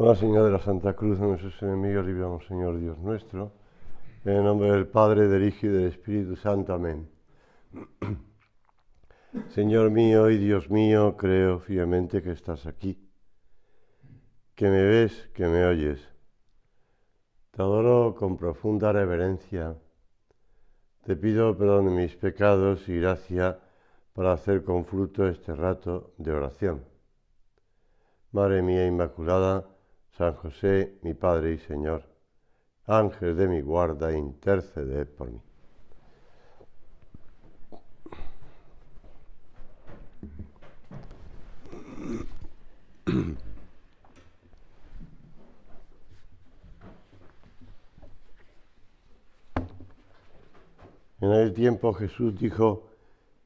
Con la señal de la Santa Cruz de nuestros enemigos, líbranos, Señor Dios nuestro. En el nombre del Padre, del Hijo y del Espíritu Santo. Amén. Señor mío y Dios mío, creo fielmente que estás aquí, que me ves, que me oyes. Te adoro con profunda reverencia. Te pido perdón de mis pecados y gracia para hacer con fruto este rato de oración. Madre mía Inmaculada, San José, mi Padre y Señor, Ángel de mi guarda, interceded por mí. En aquel tiempo Jesús dijo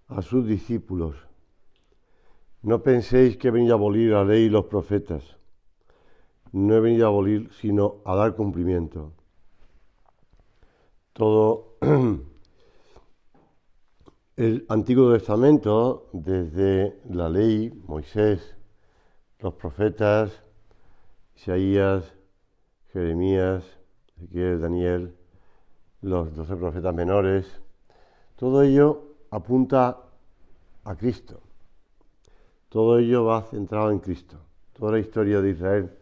a sus discípulos: no penséis que he venido a abolir la ley y los profetas. No he venido a abolir, sino a dar cumplimiento. Todo el Antiguo Testamento, desde la ley, Moisés, los profetas, Isaías, Jeremías, Ezequiel, Daniel, los 12 profetas menores, todo ello apunta a Cristo. Todo ello va centrado en Cristo. Toda la historia de Israel,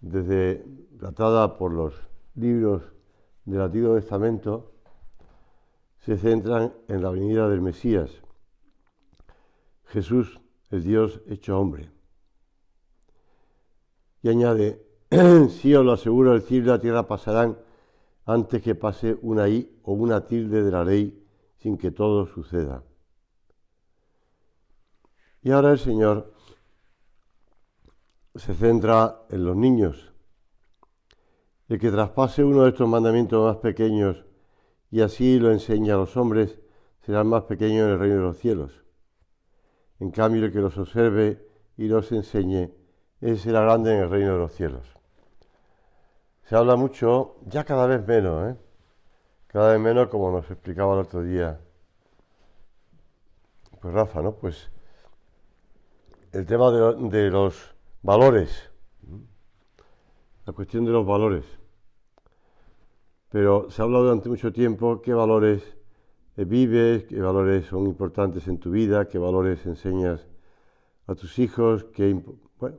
desde tratada por los libros del Antiguo Testamento, se centran en la venida del Mesías, Jesús, el Dios hecho hombre. Y añade: sí os lo aseguro, el cielo y la tierra pasarán antes que pase una i o una tilde de la ley, sin que todo suceda. Y ahora el Señor se centra en los niños. El que traspase uno de estos mandamientos más pequeños y así lo enseña a los hombres, será el más pequeño en el reino de los cielos. En cambio, el que los observe y los enseñe, ese será grande en el reino de los cielos. Se habla mucho, ya cada vez menos, cada vez menos, como nos explicaba el otro día pues Rafa, ¿no? Pues el tema de los valores, la cuestión de los valores. Pero se ha hablado durante mucho tiempo qué valores vives, qué valores son importantes en tu vida, qué valores enseñas a tus hijos, bueno,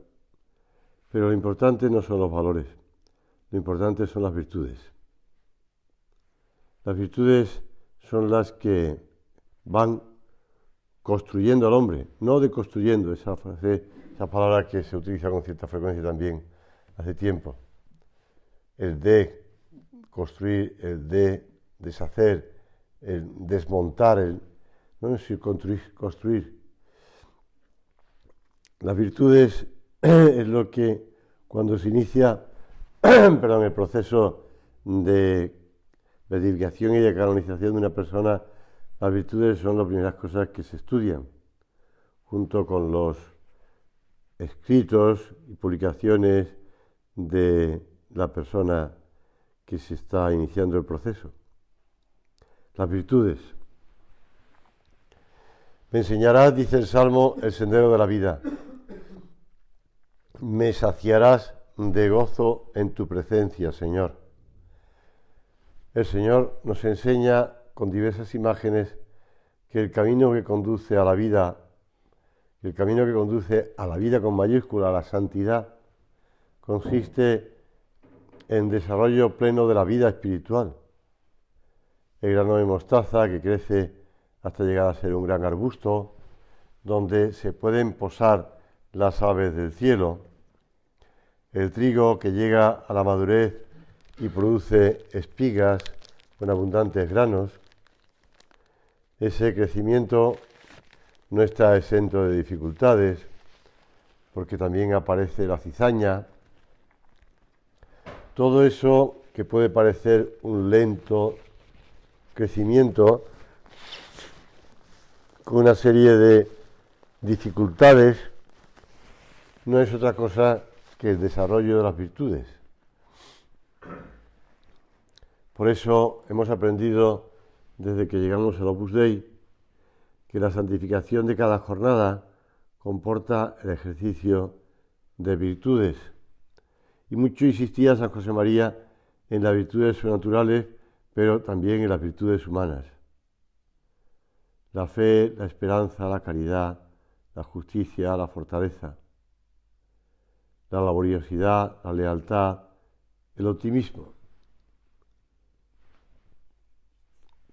pero lo importante no son los valores, lo importante son las virtudes. Las virtudes son las que van construyendo al hombre, no deconstruyendo, esa palabra que se utiliza con cierta frecuencia también hace tiempo. El de construir, el de deshacer, el desmontar, no es decir construir. Las virtudes es lo que cuando se inicia el proceso de beatificación y de canonización de una persona, las virtudes son las primeras cosas que se estudian, junto con los escritos y publicaciones de la persona que se está iniciando el proceso. Las virtudes. Me enseñarás, dice el Salmo, el sendero de la vida. Me saciarás de gozo en tu presencia, Señor. El Señor nos enseña con diversas imágenes que el camino que conduce a la vida, el camino que conduce a la vida con mayúscula, a la santidad, consiste en desarrollo pleno de la vida espiritual. El grano de mostaza que crece hasta llegar a ser un gran arbusto, donde se pueden posar las aves del cielo. El trigo que llega a la madurez y produce espigas con abundantes granos. Ese crecimiento no está exento de dificultades, porque también aparece la cizaña. Todo eso que puede parecer un lento crecimiento, con una serie de dificultades, no es otra cosa que el desarrollo de las virtudes. Por eso hemos aprendido desde que llegamos al Opus Dei que la santificación de cada jornada comporta el ejercicio de virtudes, Y mucho insistía San José María en las virtudes sobrenaturales, pero también en las virtudes humanas. La fe, la esperanza, la caridad, la justicia, la fortaleza, la laboriosidad, la lealtad, el optimismo.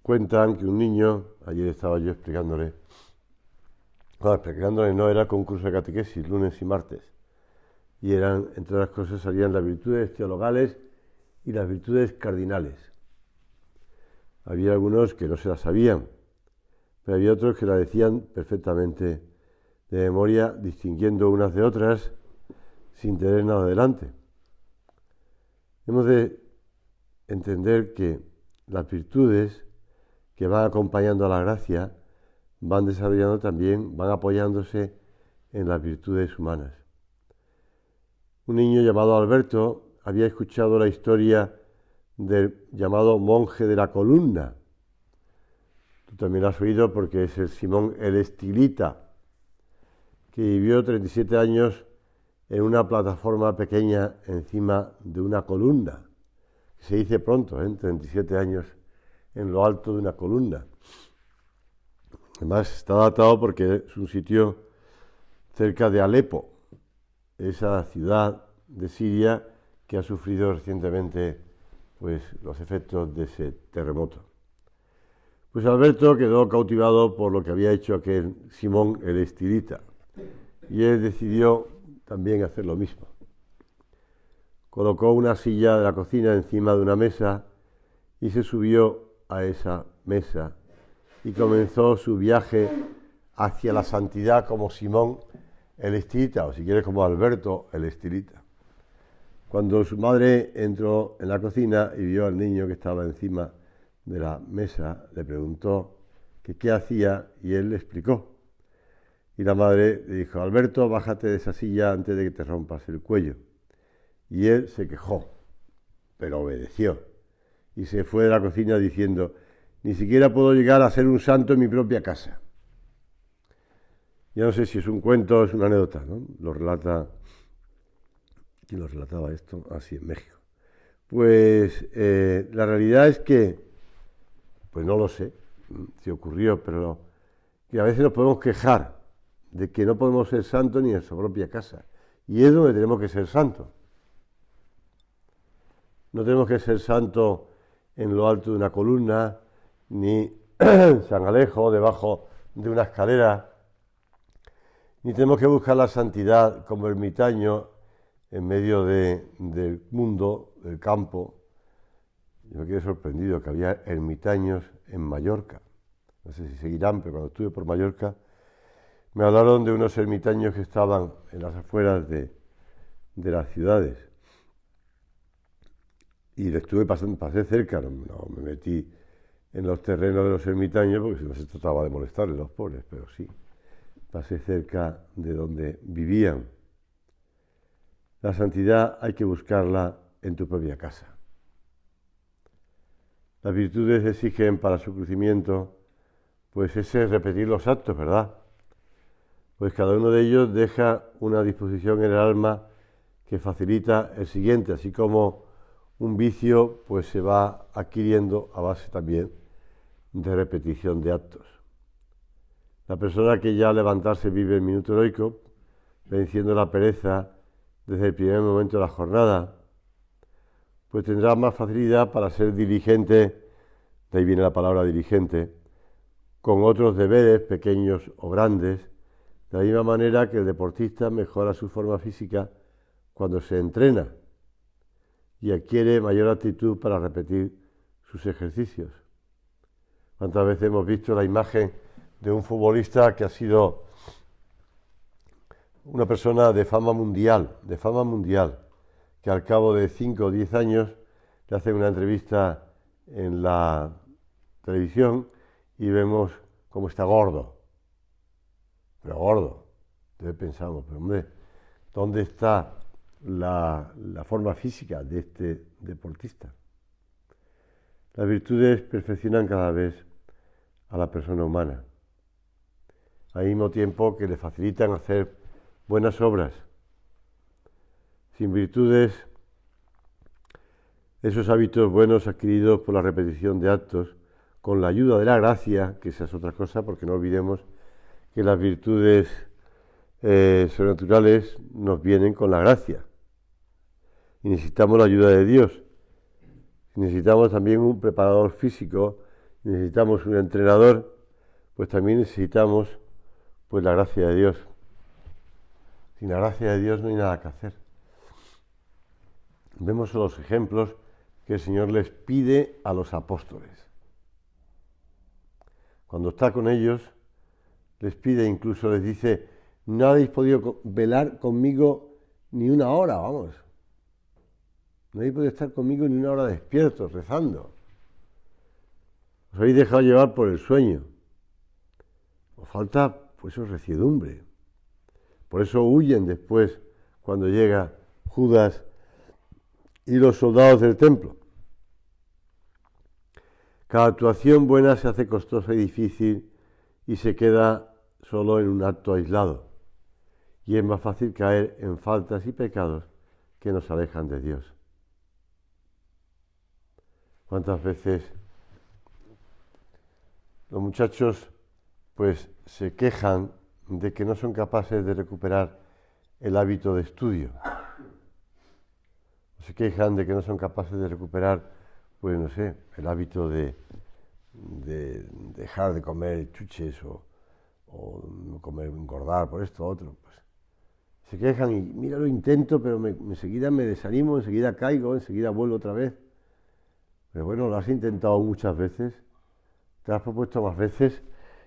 Cuentan que un niño, ayer estaba yo explicándole no, era concurso de catequesis, lunes y martes, y eran, entre otras cosas, salían las virtudes teologales y las virtudes cardinales. Había algunos que no se las sabían, pero había otros que la decían perfectamente de memoria, distinguiendo unas de otras, sin tener nada delante. Hemos de entender que las virtudes que van acompañando a la gracia van desarrollando también, van apoyándose en las virtudes humanas. Un niño llamado Alberto había escuchado la historia del llamado monje de la columna. Tú también lo has oído porque es el Simón el Estilita, que vivió 37 años en una plataforma pequeña encima de una columna. Se dice pronto, 37 años en lo alto de una columna. Además está datado porque es un sitio cerca de Alepo, esa ciudad de Siria que ha sufrido recientemente pues, los efectos de ese terremoto. Pues Alberto quedó cautivado por lo que había hecho aquel Simón el Estilita y él decidió también hacer lo mismo. Colocó una silla de la cocina encima de una mesa y se subió a esa mesa y comenzó su viaje hacia la santidad como Simón el Estilita, o si quieres como Alberto el Estilita. Cuando su madre entró en la cocina y vio al niño que estaba encima de la mesa, le preguntó que qué hacía y él le explicó. Y la madre le dijo: Alberto, bájate de esa silla antes de que te rompas el cuello. Y él se quejó, pero obedeció. Y se fue de la cocina diciendo: ni siquiera puedo llegar a ser un santo en mi propia casa. Ya no sé si es un cuento o es una anécdota, ¿no? Lo relata... ¿Quién lo relataba esto? Así, en México. Pues la realidad es que, pues no lo sé si ocurrió, pero que a veces nos podemos quejar de que no podemos ser santos ni en su propia casa. Y es donde tenemos que ser santos. No tenemos que ser santos en lo alto de una columna, ni en San Alejo, debajo de una escalera, ni tenemos que buscar la santidad como ermitaño en medio del mundo, del campo. Yo me quedé sorprendido que había ermitaños en Mallorca. No sé si seguirán, pero cuando estuve por Mallorca me hablaron de unos ermitaños que estaban en las afueras de las ciudades. Y le estuve pasé cerca, no me metí en los terrenos de los ermitaños porque si no se trataba de molestarles los pobres, pero sí, pasé cerca de donde vivían. La santidad hay que buscarla en tu propia casa. Las virtudes exigen para su crecimiento, pues ese es repetir los actos, ¿verdad? Pues cada uno de ellos deja una disposición en el alma que facilita el siguiente, así como un vicio pues se va adquiriendo a base también de repetición de actos. La persona que ya al levantarse vive el minuto heroico, venciendo la pereza desde el primer momento de la jornada, pues tendrá más facilidad para ser diligente, de ahí viene la palabra diligente, con otros deberes, pequeños o grandes, de la misma manera que el deportista mejora su forma física cuando se entrena y adquiere mayor aptitud para repetir sus ejercicios. ¿Cuántas veces hemos visto la imagen de un futbolista que ha sido una persona de fama mundial, que al cabo de 5 o 10 años le hacen una entrevista en la televisión y vemos cómo está gordo? Pero gordo. Entonces pensamos, pero hombre, ¿dónde está la forma física de este deportista? Las virtudes perfeccionan cada vez a la persona humana, al mismo tiempo que le facilitan hacer buenas obras. Sin virtudes esos hábitos buenos adquiridos por la repetición de actos, con la ayuda de la gracia, que esa es otra cosa, porque no olvidemos que las virtudes sobrenaturales nos vienen con la gracia. Y necesitamos la ayuda de Dios. Necesitamos también un preparador físico, necesitamos un entrenador, pues también necesitamos pues la gracia de Dios. Sin la gracia de Dios no hay nada que hacer. Vemos los ejemplos que el Señor les pide a los apóstoles. Cuando está con ellos, les pide, incluso les dice, no habéis podido velar conmigo ni una hora, vamos. No habéis podido estar conmigo ni una hora despiertos, rezando. Os habéis dejado llevar por el sueño. Os falta, pues, reciedumbre. Por eso huyen después, cuando llega Judas y los soldados del templo. Cada actuación buena se hace costosa y difícil y se queda solo en un acto aislado. Y es más fácil caer en faltas y pecados que nos alejan de Dios. ¿Cuántas veces los muchachos pues se quejan de que no son capaces de recuperar el hábito de estudio? Se quejan de que no son capaces de recuperar, pues no sé, el hábito de dejar de comer chuches o comer, engordar por esto o otro. Pues se quejan y mira, lo intento, pero enseguida me desanimo, enseguida caigo, enseguida vuelvo otra vez. Pero bueno, lo has intentado muchas veces, te has propuesto más veces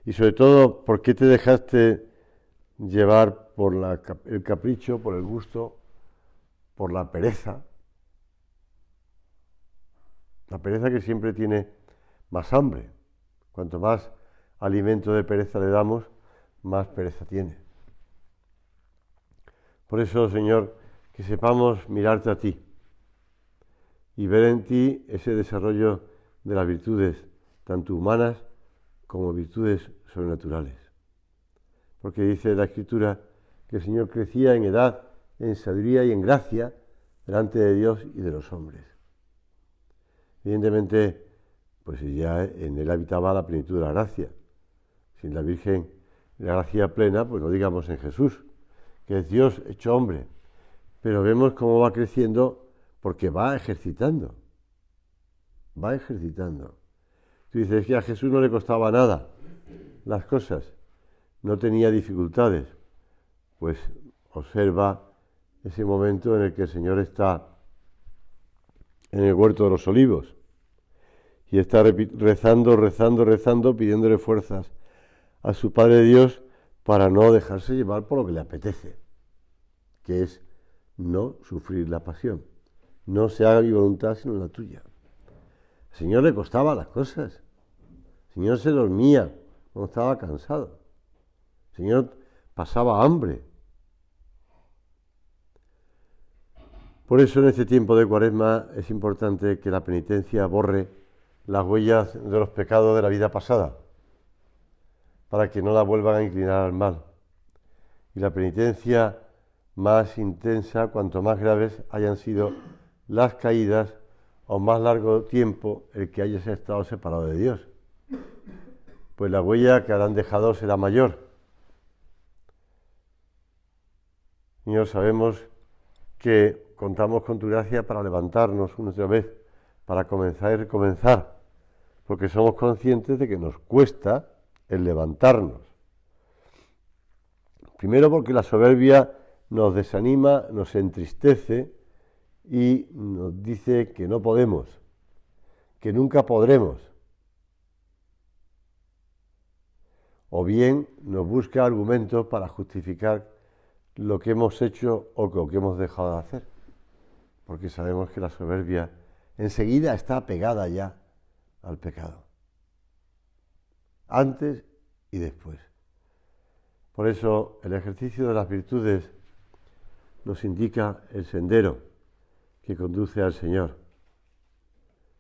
y sobre todo, ¿por qué te dejaste llevar por el capricho, por el gusto, por la pereza? La pereza que siempre tiene más hambre. Cuanto más alimento de pereza le damos, más pereza tiene. Por eso, Señor, que sepamos mirarte a ti y ver en ti ese desarrollo de las virtudes, tanto humanas como virtudes sobrenaturales. Porque dice la Escritura que el Señor crecía en edad, en sabiduría y en gracia delante de Dios y de los hombres. Evidentemente, pues ya en él habitaba la plenitud de la gracia. Sin la Virgen, la gracia plena, pues no digamos en Jesús, que es Dios hecho hombre. Pero vemos cómo va creciendo porque va ejercitando. Va ejercitando. Tú dices que a Jesús no le costaba nada las cosas, no tenía dificultades. Pues observa ese momento en el que el Señor está en el huerto de los olivos y está rezando, pidiéndole fuerzas a su Padre Dios para no dejarse llevar por lo que le apetece, que es no sufrir la pasión. No se haga mi voluntad sino la tuya. Al Señor le costaba las cosas. El Señor se dormía cuando estaba cansado. El Señor pasaba hambre. Por eso en este tiempo de Cuaresma es importante que la penitencia borre las huellas de los pecados de la vida pasada, para que no la vuelvan a inclinar al mal. Y la penitencia más intensa, cuanto más graves hayan sido las caídas o más largo tiempo el que hayas estado separado de Dios. Pues la huella que habrán dejado será mayor. Señor, sabemos que contamos con tu gracia para levantarnos una otra vez, para comenzar y recomenzar, porque somos conscientes de que nos cuesta el levantarnos. Primero porque la soberbia nos desanima, nos entristece y nos dice que no podemos, que nunca podremos. O bien nos busca argumentos para justificar lo que hemos hecho o lo que hemos dejado de hacer. Porque sabemos que la soberbia enseguida está pegada ya al pecado. Antes y después. Por eso el ejercicio de las virtudes nos indica el sendero que conduce al Señor.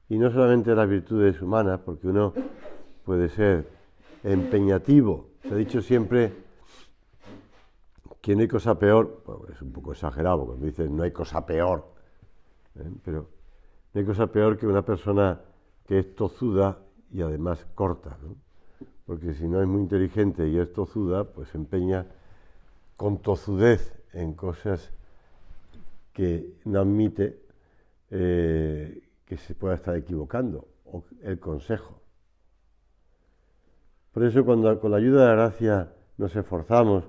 Y no solamente las virtudes humanas, porque uno puede ser empeñativo. Se ha dicho siempre que no hay cosa peor, bueno, es un poco exagerado cuando dicen no hay cosa peor, pero No hay cosa peor que una persona que es tozuda y además corta, ¿no? Porque si no es muy inteligente y es tozuda, pues se empeña con tozudez en cosas que no admite que se pueda estar equivocando, o el consejo. Por eso cuando con la ayuda de la gracia nos esforzamos,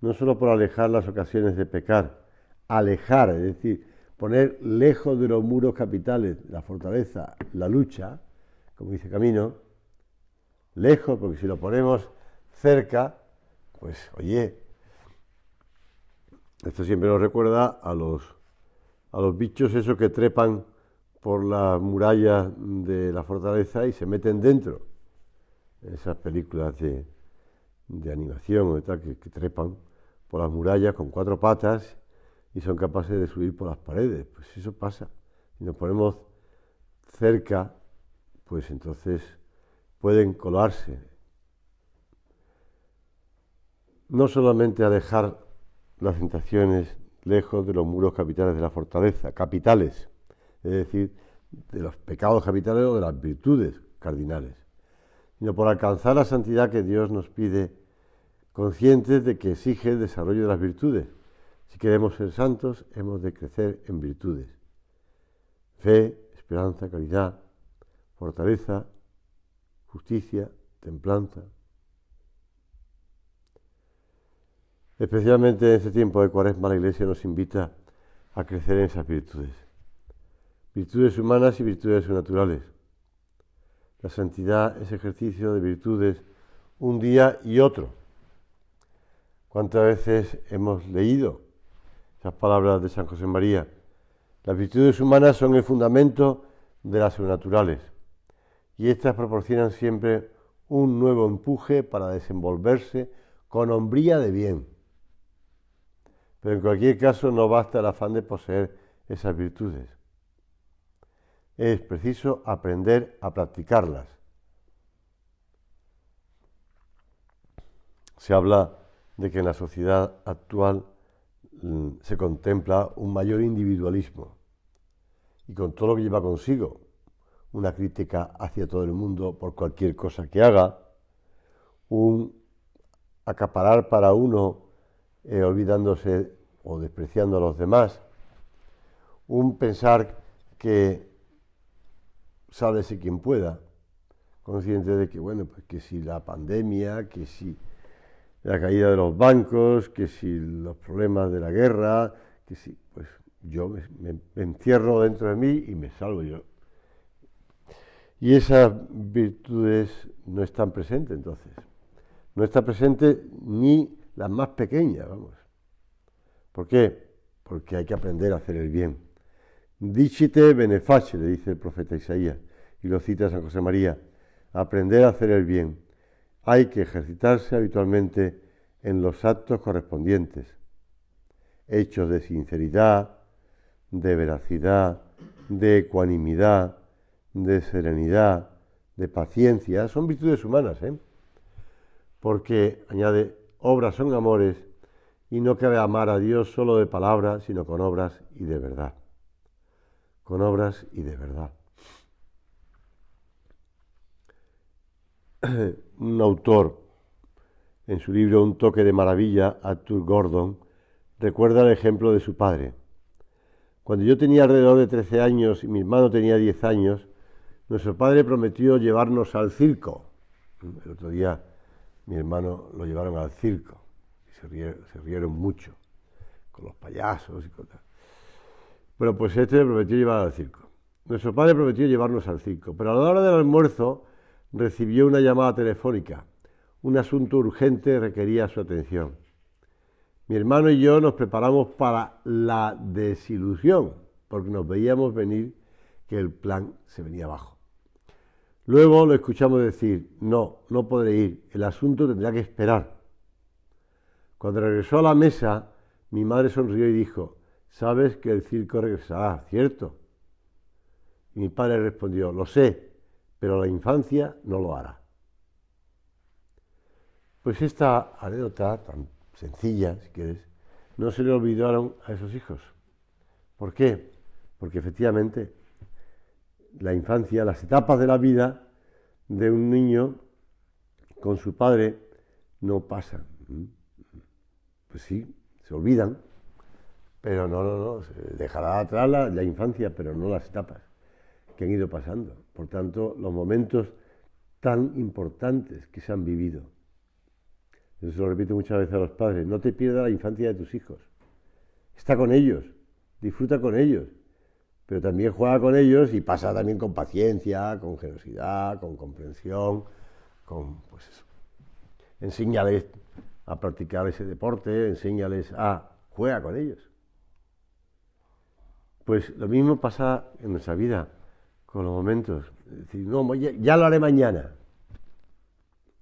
no solo por alejar las ocasiones de pecar, alejar, es decir, poner lejos de los muros capitales, la fortaleza, la lucha, como dice Camino, lejos, porque si lo ponemos cerca, pues oye, esto siempre nos recuerda a los bichos esos que trepan por las murallas de la fortaleza y se meten dentro. Esas películas de animación o de tal, que trepan por las murallas con 4 patas y son capaces de subir por las paredes. Pues eso pasa. Si nos ponemos cerca, pues entonces pueden colarse. No solamente alejar las tentaciones lejos de los muros capitales de la fortaleza, capitales, es decir, de los pecados capitales o de las virtudes cardinales, sino por alcanzar la santidad que Dios nos pide, conscientes de que exige el desarrollo de las virtudes. Si queremos ser santos, hemos de crecer en virtudes. Fe, esperanza, caridad, fortaleza, justicia, templanza. Especialmente en este tiempo de Cuaresma, la Iglesia nos invita a crecer en esas virtudes. Virtudes humanas y virtudes naturales. La santidad es ejercicio de virtudes un día y otro. ¿Cuántas veces hemos leído esas palabras de San José María? Las virtudes humanas son el fundamento de las sobrenaturales y estas proporcionan siempre un nuevo empuje para desenvolverse con hombría de bien. Pero en cualquier caso no basta el afán de poseer esas virtudes. Es preciso aprender a practicarlas. Se habla de que en la sociedad actual se contempla un mayor individualismo y con todo lo que lleva consigo, una crítica hacia todo el mundo por cualquier cosa que haga, un acaparar para uno olvidándose o despreciando a los demás, un pensar que sálvese quien pueda, consciente de que, bueno, pues que si la pandemia, que si la caída de los bancos, que si los problemas de la guerra, que si, pues yo me encierro dentro de mí y me salvo yo. Y esas virtudes no están presentes entonces. No está presente ni las más pequeñas, vamos. ¿Por qué? Porque hay que aprender a hacer el bien. Dicite benefacere, dice el profeta Isaías, y lo cita San José María. Aprender a hacer el bien. Hay que ejercitarse habitualmente en los actos correspondientes, hechos de sinceridad, de veracidad, de ecuanimidad, de serenidad, de paciencia. Son virtudes humanas, porque, añade, obras son amores y no cabe amar a Dios solo de palabras, sino con obras y de verdad. Con obras y de verdad. Un autor, en su libro Un toque de maravilla, Arthur Gordon, recuerda el ejemplo de su padre. Cuando yo tenía alrededor de 13 años y mi hermano tenía 10 años, nuestro padre prometió llevarnos al circo. El otro día mi hermano lo llevaron al circo y se rieron mucho con los payasos y cosas. Bueno, pues le prometió llevar al circo. Nuestro padre prometió llevarnos al circo, pero a la hora del almuerzo recibió una llamada telefónica. Un asunto urgente requería su atención. Mi hermano y yo nos preparamos para la desilusión, porque nos veíamos venir que el plan se venía abajo. Luego lo escuchamos decir, no podré ir, el asunto tendrá que esperar. Cuando regresó a la mesa, mi madre sonrió y dijo, sabes que el circo regresará, ¿cierto? Y mi padre respondió, lo sé, pero la infancia no lo hará. Pues esta anécdota tan sencilla, si quieres, no se le olvidaron a esos hijos. ¿Por qué? Porque efectivamente la infancia, las etapas de la vida de un niño con su padre no pasan. Pues sí, se olvidan, pero no, se dejará atrás la infancia, pero no las etapas que han ido pasando. Por tanto, los momentos tan importantes que se han vivido. Eso lo repito muchas veces a los padres: no te pierdas la infancia de tus hijos. Está con ellos, disfruta con ellos, pero también juega con ellos y pasa también con paciencia, con generosidad, con comprensión, pues eso. Enséñales a practicar ese deporte, enséñales juega con ellos. Pues lo mismo pasa en nuestra vida con los momentos. Es decir, no, ya lo haré mañana.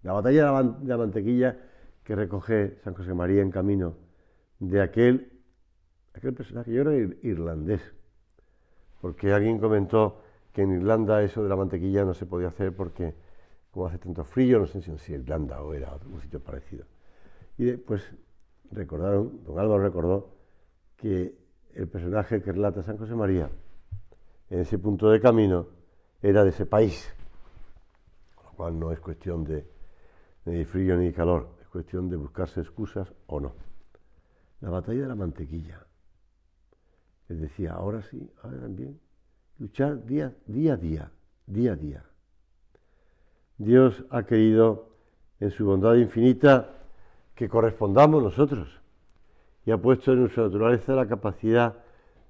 La batalla de la mantequilla que recoge San José María en Camino, de aquel personaje, yo creo irlandés, porque alguien comentó que en Irlanda eso de la mantequilla no se podía hacer porque como hace tanto frío, no sé si Irlanda o era un sitio parecido. Y después don Álvaro recordó que el personaje que relata San José María en ese punto de camino era de ese país, con lo cual no es cuestión de ni frío ni calor, es cuestión de buscarse excusas o no. La batalla de la mantequilla. Él decía, ahora sí, ahora también, luchar día a día. Dios ha querido, en su bondad infinita, que correspondamos nosotros, y ha puesto en nuestra naturaleza la capacidad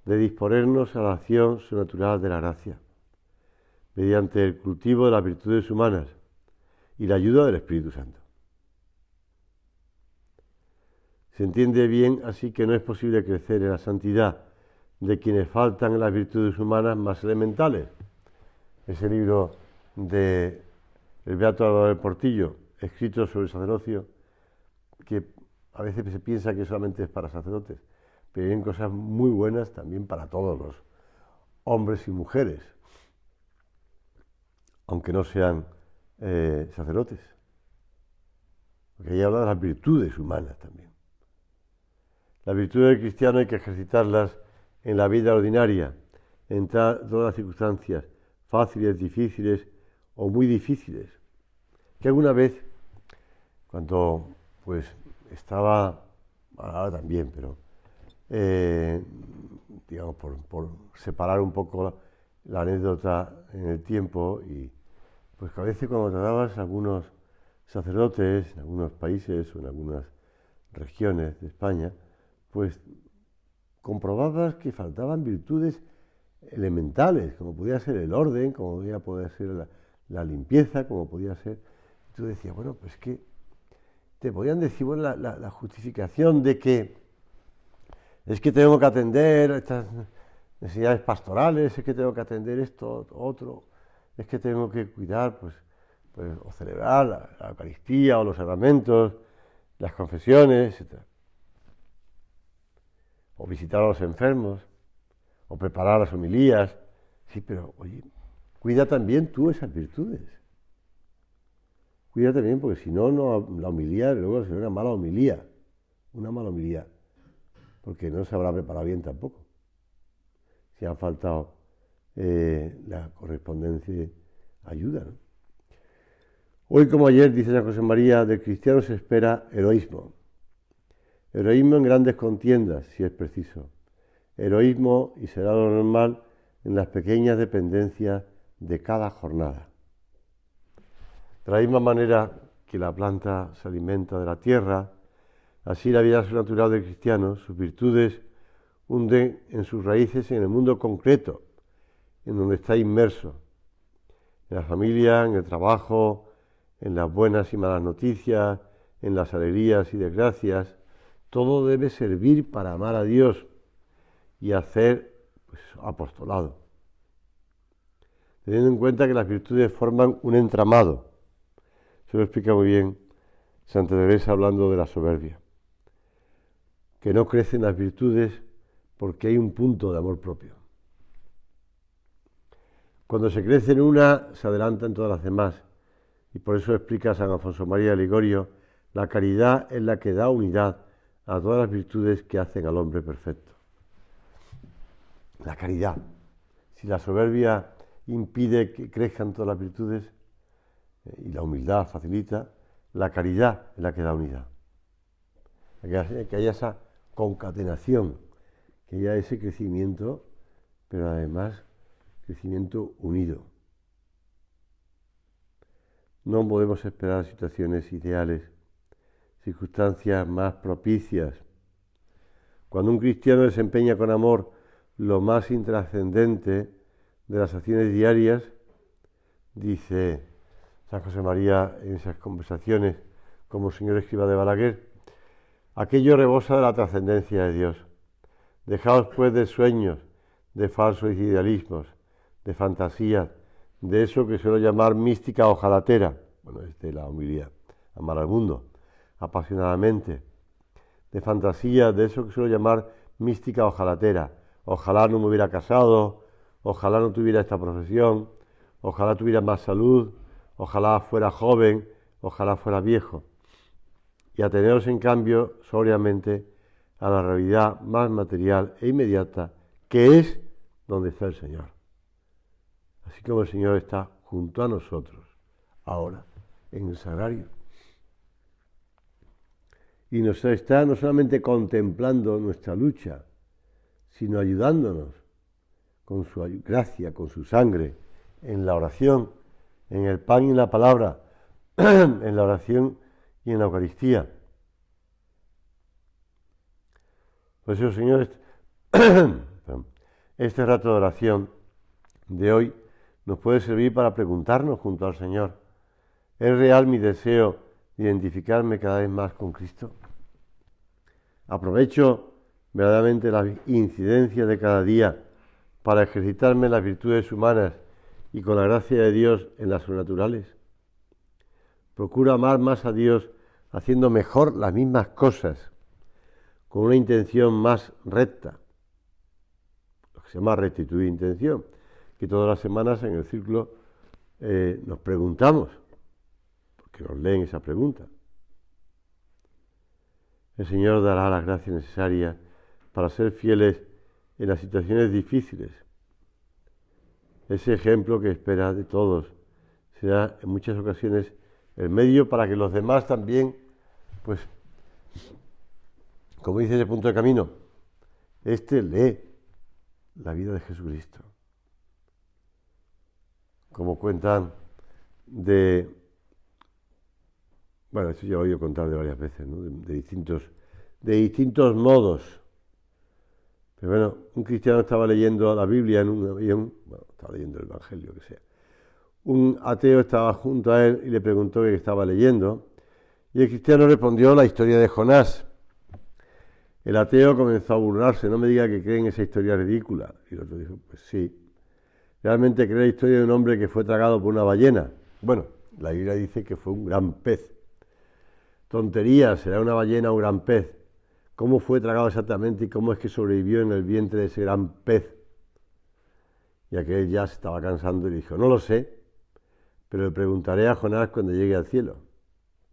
de disponernos a la acción sobrenatural de la gracia, mediante el cultivo de las virtudes humanas y la ayuda del Espíritu Santo. Se entiende bien así que no es posible crecer en la santidad de quienes faltan en las virtudes humanas más elementales. Ese libro de el Beato Álvaro del Portillo, escrito sobre el sacerdocio, que a veces se piensa que solamente es para sacerdotes, pero hay cosas muy buenas también para todos los hombres y mujeres, aunque no sean sacerdotes, porque ahí habla de las virtudes humanas también. Las virtudes del cristiano hay que ejercitarlas en la vida ordinaria, en todas las circunstancias, fáciles, difíciles o muy difíciles. Que alguna vez, cuando pues estaba, ahora también, pero digamos por separar un poco la anécdota en el tiempo, y pues que a veces cuando tratabas a algunos sacerdotes en algunos países o en algunas regiones de España, pues comprobabas que faltaban virtudes elementales, como podía ser el orden, como podía ser la limpieza, como podía ser. Y tú decías, bueno, pues que te podían decir, bueno, la justificación de que es que tengo que atender estas necesidades pastorales, es que tengo que atender esto, otro, es que tengo que cuidar, pues o celebrar la Eucaristía o los sacramentos, las confesiones, etc. O visitar a los enfermos, o preparar las homilías. Sí, pero oye, cuida también tú esas virtudes. Cuida también, porque si no, la homilía luego será una mala homilía, porque no se habrá preparado bien tampoco. Si han faltado la correspondencia ayuda, ¿no? Hoy como ayer, dice San José María, del cristiano se espera heroísmo. Heroísmo en grandes contiendas, si es preciso. Heroísmo, y será lo normal, en las pequeñas dependencias de cada jornada. De la misma manera que la planta se alimenta de la tierra, así la vida sobrenatural del cristiano, sus virtudes hunden en sus raíces en el mundo concreto, en donde está inmerso, en la familia, en el trabajo, en las buenas y malas noticias, en las alegrías y desgracias. Todo debe servir para amar a Dios y hacer apostolado, teniendo en cuenta que las virtudes forman un entramado. Se lo explica muy bien Santa Teresa hablando de la soberbia, que no crecen las virtudes porque hay un punto de amor propio. Cuando se crece en una, se adelantan todas las demás, y por eso explica San Alfonso María de Ligorio, la caridad es la que da unidad a todas las virtudes que hacen al hombre perfecto. La caridad. Si la soberbia impide que crezcan todas las virtudes y la humildad facilita, la caridad es la que da unidad. Que haya esa concatenación, que haya ese crecimiento, pero además crecimiento unido. No podemos esperar situaciones ideales, circunstancias más propicias. Cuando un cristiano desempeña con amor lo más intrascendente de las acciones diarias, dice San José María en esas conversaciones como señor escriba de Balaguer, aquello rebosa de la trascendencia de Dios. Dejaos pues de sueños, de falsos idealismos, de fantasías, de eso que suelo llamar mística ojalatera, bueno, es de la humildad, amar al mundo, apasionadamente, de fantasía, de eso que suelo llamar mística ojalatera. Ojalá no me hubiera casado, ojalá no tuviera esta profesión, ojalá tuviera más salud, ojalá fuera joven, ojalá fuera viejo. Y ateneros en cambio sobriamente a la realidad más material e inmediata, que es donde está el Señor. Así como el Señor está junto a nosotros, ahora, en el sagrario. Y nos está no solamente contemplando nuestra lucha, sino ayudándonos con su gracia, con su sangre, en la oración, en el pan y en la palabra, en la oración y en la Eucaristía. Por eso, Señor, este rato de oración de hoy nos puede servir para preguntarnos junto al Señor, ¿es real mi deseo de identificarme cada vez más con Cristo? ¿Aprovecho verdaderamente las incidencias de cada día para ejercitarme en las virtudes humanas y con la gracia de Dios en las sobrenaturales? Procuro amar más a Dios haciendo mejor las mismas cosas, con una intención más recta, lo que se llama rectitud de intención, que todas las semanas en el círculo nos preguntamos, porque nos leen esa pregunta. El Señor dará las gracias necesarias para ser fieles en las situaciones difíciles. Ese ejemplo que espera de todos será en muchas ocasiones el medio para que los demás también, pues, como dice ese punto de camino, lee la vida de Jesucristo. Como cuentan bueno, esto ya lo he oído contar de varias veces, ¿no? de distintos modos. Pero bueno, un cristiano estaba leyendo la Biblia en un avión, estaba leyendo el Evangelio, que sea. Un ateo estaba junto a él y le preguntó qué estaba leyendo, y el cristiano respondió la historia de Jonás. El ateo comenzó a burlarse, no me diga que cree en esa historia ridícula. Y el otro dijo, pues sí, realmente cree la historia de un hombre que fue tragado por una ballena. Bueno, la Biblia dice que fue un gran pez. Tontería, será una ballena o un gran pez. ¿Cómo fue tragado exactamente y cómo es que sobrevivió en el vientre de ese gran pez? Y aquel ya se estaba cansando y dijo, no lo sé, pero le preguntaré a Jonás cuando llegue al cielo.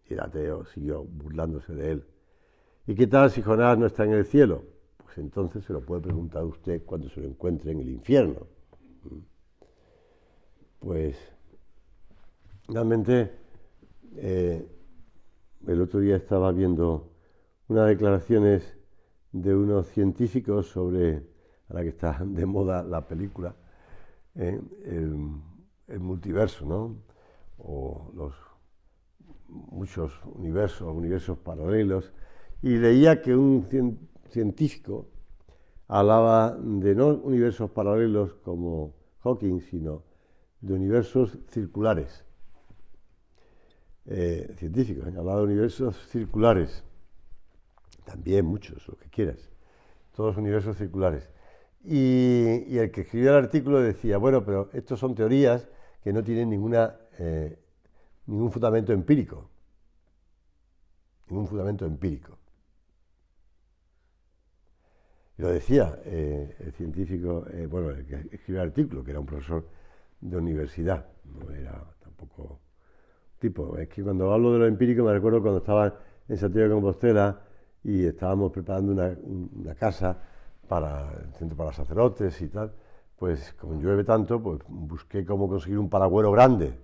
Y el ateo siguió burlándose de él. ¿Y qué tal si Jonás no está en el cielo? Pues entonces se lo puede preguntar usted cuando se lo encuentre en el infierno. Pues realmente el otro día estaba viendo unas declaraciones de unos científicos sobre, ahora que está de moda la película, el multiverso, ¿no? O los muchos universos paralelos, y leía que un científico hablaba de no universos paralelos como Hawking, sino de universos circulares. Científicos, hablaba de universos circulares, también muchos, lo que quieras, todos universos circulares. Y el que escribió el artículo decía, bueno, pero estos son teorías que no tienen ningún fundamento empírico. Ningún fundamento empírico. Y lo decía el científico, el que escribió el artículo, que era un profesor de universidad, no era tampoco tipo. Es que cuando hablo de lo empírico me recuerdo cuando estaba en Santiago de Compostela y estábamos preparando una casa para el centro para sacerdotes y tal, pues como llueve tanto, pues busqué cómo conseguir un paragüero grande.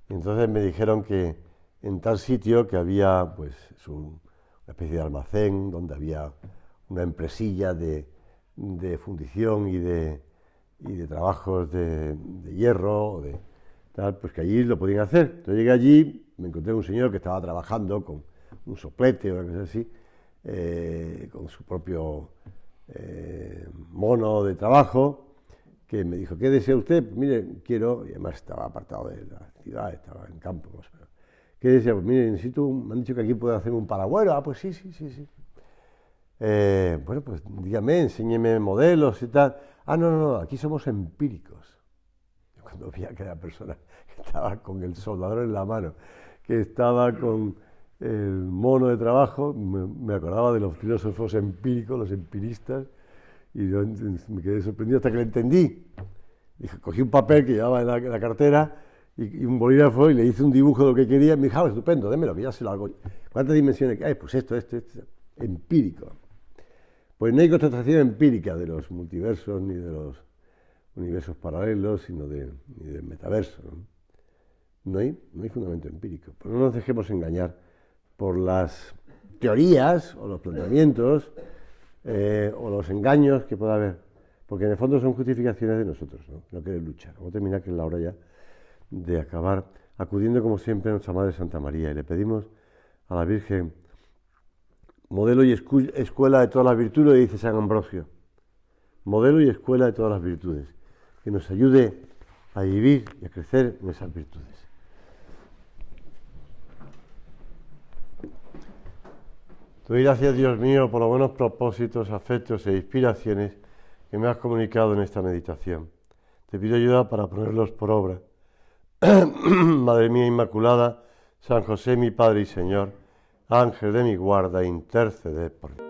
Y entonces me dijeron que en tal sitio que había pues una especie de almacén donde había una empresilla de fundición y de trabajos de hierro o de tal, pues que allí lo podían hacer. Entonces llegué allí, me encontré un señor que estaba trabajando con un soplete o una cosa así, con su propio mono de trabajo, que me dijo: ¿qué desea usted? Pues mire, quiero, y además estaba apartado de la ciudad, estaba en campo, pues, ¿qué desea? Pues mire, me han dicho que aquí puede hacer un paragüero. Ah, pues sí. Bueno, pues dígame, enséñeme modelos y tal. Ah, no, aquí somos empíricos. Yo cuando vi a aquella persona que estaba con el soldador en la mano, que estaba con el mono de trabajo, me acordaba de los filósofos empíricos, los empiristas, y yo me quedé sorprendido hasta que lo entendí. Cogí un papel que llevaba en la cartera y un bolígrafo y le hice un dibujo de lo que quería. Y me dijo: estupendo, démelo, que ya se lo hago. ¿Cuántas dimensiones hay? Pues esto, empírico. Pues no hay constatación empírica de los multiversos ni de los universos paralelos, sino ni del metaverso, ¿no? No hay fundamento empírico. Pero no nos dejemos engañar por las teorías o los planteamientos o los engaños que pueda haber, porque en el fondo son justificaciones de nosotros, no querer luchar. Vamos a terminar, que es la hora ya de acabar, acudiendo como siempre a nuestra Madre Santa María, y le pedimos a la Virgen, modelo y escuela de todas las virtudes, dice San Ambrosio, modelo y escuela de todas las virtudes, que nos ayude a vivir y a crecer en esas virtudes. Te doy gracias, Dios mío, por los buenos propósitos, afectos e inspiraciones que me has comunicado en esta meditación. Te pido ayuda para ponerlos por obra. Madre mía Inmaculada, San José, mi Padre y Señor, Ángel de mi guarda, interceded por mí.